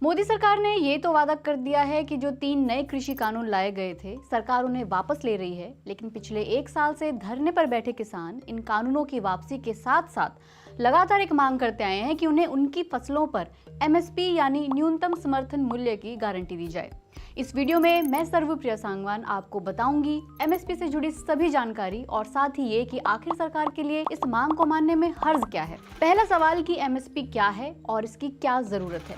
मोदी सरकार ने ये तो वादा कर दिया है कि जो 3 नए कृषि कानून लाए गए थे सरकार उन्हें वापस ले रही है, लेकिन पिछले 1 साल से धरने पर बैठे किसान इन कानूनों की वापसी के साथ साथ लगातार एक मांग करते आए हैं कि उन्हें उनकी फसलों पर एमएसपी यानी न्यूनतम समर्थन मूल्य की गारंटी दी जाए। इस वीडियो में मैं सर्वप्रिया सांगवान आपको बताऊंगी एमएसपी से जुड़ी सभी जानकारी और साथ ही ये कि आखिर सरकार के लिए इस मांग को मानने में हर्ज क्या है। पहला सवाल कि एमएसपी क्या है और इसकी क्या जरूरत है।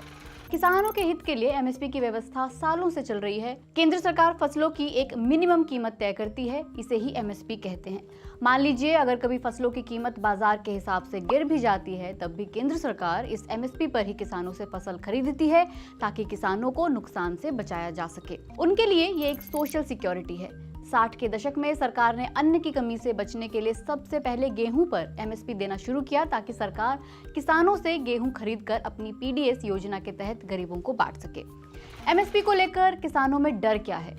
किसानों के हित के लिए एमएसपी की व्यवस्था सालों से चल रही है। केंद्र सरकार फसलों की एक मिनिमम कीमत तय करती है, इसे ही एमएसपी कहते हैं। मान लीजिए अगर कभी फसलों की कीमत बाजार के हिसाब से गिर भी जाती है, तब भी केंद्र सरकार इस एमएसपी पर ही किसानों से फसल खरीदती है ताकि किसानों को नुकसान से बचाया जा सके। उनके लिए ये एक सोशल सिक्योरिटी है। 60 के दशक में सरकार ने अन्न की कमी से बचने के लिए सबसे पहले गेहूं पर एमएसपी देना शुरू किया ताकि सरकार किसानों से गेहूं खरीदकर अपनी पीडीएस योजना के तहत गरीबों को बांट सके। एमएसपी को लेकर किसानों में डर क्या है?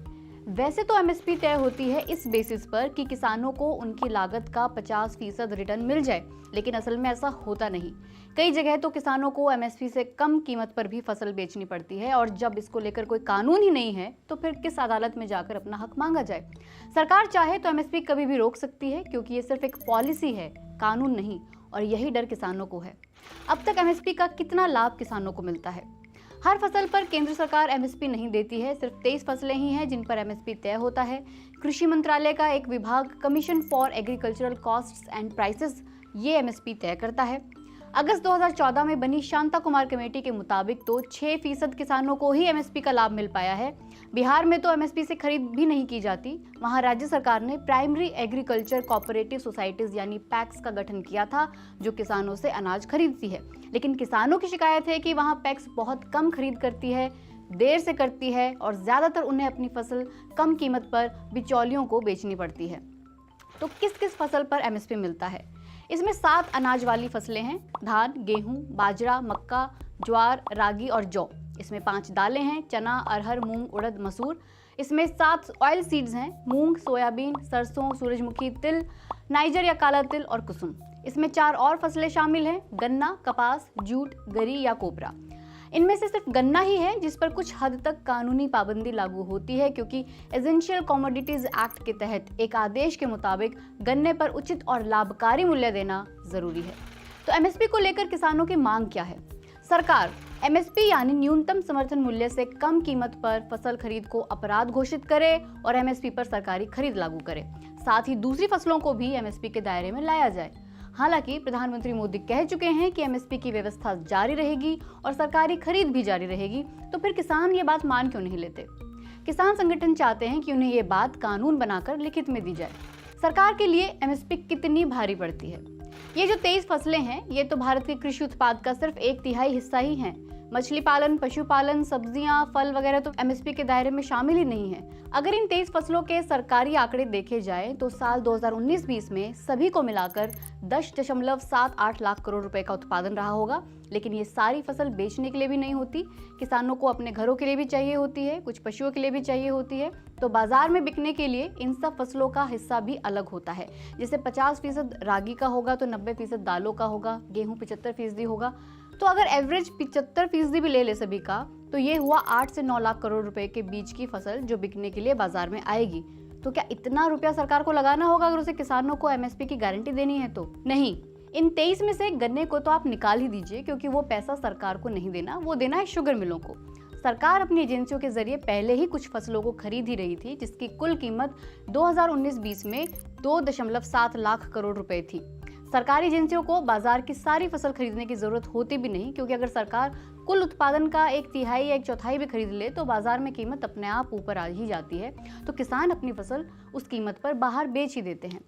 वैसे तो एमएसपी तय होती है इस बेसिस पर कि किसानों को उनकी लागत का 50% रिटर्न मिल जाए, लेकिन असल में ऐसा होता नहीं। कई जगह तो किसानों को एमएसपी से कम कीमत पर भी फसल बेचनी पड़ती है और जब इसको लेकर कोई कानून ही नहीं है तो फिर किस अदालत में जाकर अपना हक मांगा जाए। सरकार चाहे तो एमएसपी कभी भी रोक सकती है क्योंकि ये सिर्फ एक पॉलिसी है, कानून नहीं, और यही डर किसानों को है। अब तक एमएसपी का कितना लाभ किसानों को मिलता है? हर फसल पर केंद्र सरकार एमएसपी नहीं देती है, सिर्फ 23 फसलें ही हैं जिन पर एमएसपी तय होता है। कृषि मंत्रालय का एक विभाग commission for agricultural costs and prices ये एमएसपी तय करता है। अगस्त 2014 में बनी शांता कुमार कमेटी के मुताबिक तो 6% किसानों को ही एमएसपी का लाभ मिल पाया है। बिहार में तो एमएसपी से खरीद भी नहीं की जाती। वहां राज्य सरकार ने प्राइमरी एग्रीकल्चर कोऑपरेटिव सोसाइटीज यानी पैक्स का गठन किया था जो किसानों से अनाज खरीदती है, लेकिन किसानों की शिकायत है कि वहां पैक्स बहुत कम खरीद करती है, देर से करती है और ज्यादातर उन्हें अपनी फसल कम कीमत पर बिचौलियों को बेचनी पड़ती है। तो किस किस फसल पर एमएसपी मिलता है? इसमें 7 अनाज वाली फसलें हैं: धान, गेहूं, बाजरा, मक्का, ज्वार, रागी और जौ। इसमें 5 दालें हैं: चना, अरहर, मूंग, उड़द, मसूर। इसमें 7 ऑयल सीड्स हैं: मूंग, सोयाबीन, सरसों, सूरजमुखी, तिल, नाइजर या काला तिल और कुसुम। इसमें 4 और फसलें शामिल हैं: गन्ना, कपास, जूट, गरी या कोपरा। इनमें से सिर्फ गन्ना ही है जिस पर कुछ हद तक कानूनी पाबंदी लागू होती है क्योंकि एसेंशियल कमोडिटीज एक्ट के तहत एक आदेश के मुताबिक गन्ने पर उचित और लाभकारी मूल्य देना जरूरी है। तो एमएसपी को लेकर किसानों की मांग क्या है? सरकार एमएसपी यानी न्यूनतम समर्थन मूल्य से कम कीमत पर फसल खरीद को अपराध घोषित करे और एमएसपी पर सरकारी खरीद लागू करे। साथ ही दूसरी फसलों को भी एमएसपी के दायरे में लाया जाए। हालांकि प्रधानमंत्री मोदी कह चुके हैं कि एमएसपी की व्यवस्था जारी रहेगी और सरकारी खरीद भी जारी रहेगी, तो फिर किसान ये बात मान क्यों नहीं लेते? किसान संगठन चाहते हैं कि उन्हें ये बात कानून बनाकर लिखित में दी जाए। सरकार के लिए एमएसपी कितनी भारी पड़ती है? ये जो 23 फसलें हैं ये तो भारत के कृषि उत्पाद का सिर्फ 1/3 हिस्सा ही है। मछली पालन, पशुपालन, सब्जियां, फल वगैरह तो एमएसपी के दायरे में शामिल ही नहीं है। अगर इन 23 फसलों के सरकारी आंकड़े देखे जाएं तो साल 2019-20 में सभी को मिलाकर 10.78 लाख करोड़ रुपए का उत्पादन रहा होगा। लेकिन ये सारी फसल बेचने के लिए भी नहीं होती, किसानों को अपने घरों के लिए भी चाहिए होती है, कुछ पशुओं के लिए भी चाहिए होती है। तो बाजार में बिकने के लिए इन सब फसलों का हिस्सा भी अलग होता है। जैसे 50% रागी का होगा तो 90% दालों का होगा, गेहूं 75% होगा। तो अगर एवरेज 75% भी ले सभी का तो ये हुआ 8 से 9 लाख करोड़ रुपए के बीच की फसल जो बिकने के लिए बाजार में आएगी। तो क्या इतना रुपया सरकार को लगाना होगा अगर उसे किसानों को एमएसपी की गारंटी देनी है? तो नहीं। इन 23 में से गन्ने को तो आप निकाल ही दीजिए क्योंकि वो पैसा सरकार को नहीं देना, वो देना है शुगर मिलों को। सरकार अपनी एजेंसियों के जरिए पहले ही कुछ फसलों को खरीद ही रही थी जिसकी कुल कीमत 2019-20 में 2.7 लाख करोड़ रुपए थी। सरकारी एजेंसियों को बाजार की सारी फसल खरीदने की जरूरत होती भी नहीं क्योंकि अगर सरकार कुल उत्पादन का 1/3 या 1/4 भी खरीद ले तो बाजार में कीमत अपने आप ऊपर आ ही जाती है। तो किसान अपनी फसल उस कीमत पर बाहर बेच ही देते हैं।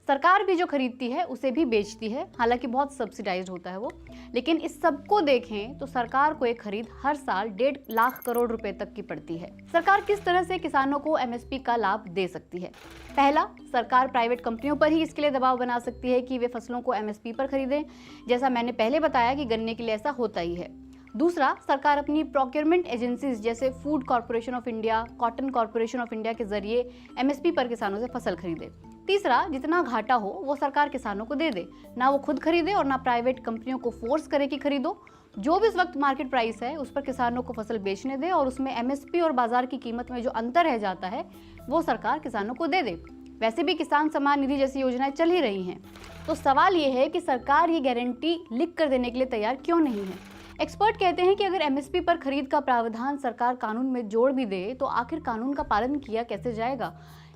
सरकार भी जो खरीदती है उसे भी बेचती है, हालांकि बहुत सब्सिडाइज्ड होता है वो। लेकिन इस सबको देखें तो सरकार को एक खरीद हर साल 1.5 लाख करोड़ रुपए तक की पड़ती है। सरकार किस तरह से किसानों को एमएसपी का लाभ दे सकती है? पहला, सरकार प्राइवेट कंपनियों पर ही इसके लिए दबाव बना सकती है कि वे फसलों को एमएसपी पर खरीदें, जैसा मैंने पहले बताया कि गन्ने के लिए ऐसा होता ही है। दूसरा, सरकार अपनी प्रोक्योरमेंट एजेंसीज जैसे food corporation of India, cotton corporation of India के जरिए एमएसपी पर किसानों से फसल खरीदे। तीसरा, जितना घाटा हो वो सरकार किसानों को दे दे, ना वो खुद खरीदे और ना प्राइवेट कंपनियों को फोर्स करे कि खरीदो। जो भी इस वक्त मार्केट प्राइस है उस पर किसानों को फसल बेचने दे और उसमें एमएसपी और बाजार की कीमत में जो अंतर रह जाता है वो सरकार किसानों को दे दे। वैसे भी किसान सम्मान निधि जैसी योजनाएं चल ही रही हैं, तो सवाल ये है कि सरकार ये गारंटी लिख कर देने के लिए तैयार क्यों नहीं है। एक्सपर्ट कहते हैं कि अगर एमएसपी पर खरीद का प्रावधान सरकार कानून में जोड़ भी दे तो आखिर कानून का पालन किया कैसे जाएगा।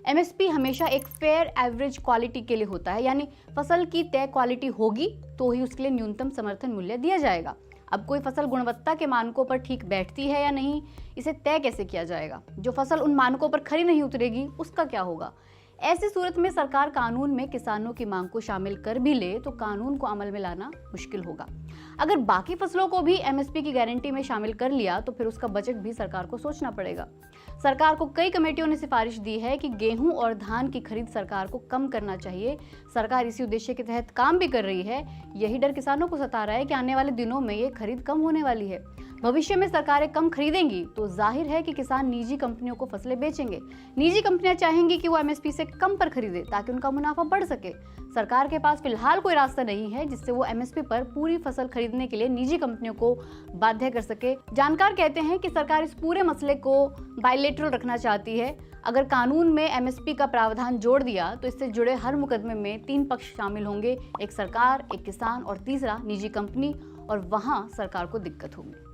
एमएसपी हमेशा एक फेयर एवरेज क्वालिटी के लिए होता है, यानी फसल की तय क्वालिटी होगी तो ही उसके लिए न्यूनतम समर्थन मूल्य दिया जाएगा। अब कोई फसल गुणवत्ता के मानकों पर ठीक बैठती है या नहीं, इसे तय कैसे किया जाएगा। जो फसल उन मानकों पर खरी नहीं उतरेगी उसका क्या होगा। ऐसी सूरत में सरकार कानून में किसानों की मांग को शामिल कर भी ले तो कानून को अमल में लाना मुश्किल होगा। अगर बाकी फसलों को भी एमएसपी की गारंटी में शामिल कर लिया तो फिर उसका बजट भी सरकार को सोचना पड़ेगा। सरकार को कई कमेटियों ने सिफारिश दी है कि गेहूं और धान की खरीद सरकार को कम करना चाहिए। सरकार इसी उद्देश्य के तहत काम भी कर रही है। यही डर किसानों को सता रहा है कि आने वाले दिनों में ये खरीद कम होने वाली है। भविष्य में सरकारें कम खरीदेंगी तो जाहिर है कि किसान निजी कंपनियों को फसलें बेचेंगे। निजी कंपनियां चाहेंगी कि वो एमएसपी से कम पर खरीदे ताकि उनका मुनाफा बढ़ सके। सरकार के पास फिलहाल कोई रास्ता नहीं है जिससे वो एमएसपी पर पूरी फसल खरीदने के लिए निजी कंपनियों को बाध्य कर सके। जानकार कहते हैं कि सरकार इस पूरे मसले को बायलैटरल रखना चाहती है। अगर कानून में एमएसपी का प्रावधान जोड़ दिया तो इससे जुड़े हर मुकदमे में 3 पक्ष शामिल होंगे, एक सरकार, एक किसान और तीसरा निजी कंपनी, और वहां सरकार को दिक्कत होगी।